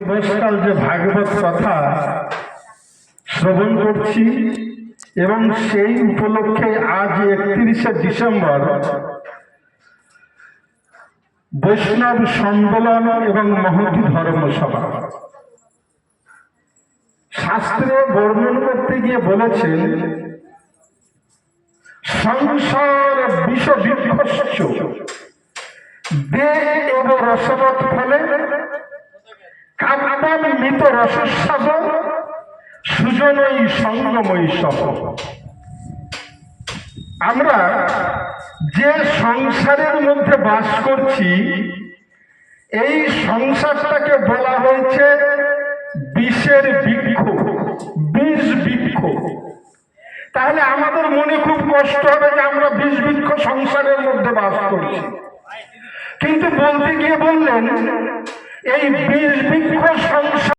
বৈষ্ণব যে ভাগবত কথা শ্রবণ করছি এবং সেই উপলক্ষে আজ 31শে ডিসেম্বর বৈষ্ণব সম্মেলন এবং মহতী ধর্মসভা। শাস্ত্রে বর্ণন করতে গিয়ে বলেছেন, সংসার বিষ বিভস্য দে এব রসবৎ ফলে কাব্যাম মৃত রসস্বাদ সুজনই সঙ্গময়ী সহ। আমরা যে সংসারের মধ্যে বাস করছি, এই সংসারটাকে বলা হয়েছে বিষের বৃক্ষ, বিষ বৃক্ষ। তাহলে আমাদের মনে খুব কষ্ট হবে যে আমরা বিষ বৃক্ষ সংসারের মধ্যে বাস করছি। কিন্তু বলতে গিয়ে বললেন, এই বিষ বৃক্ষ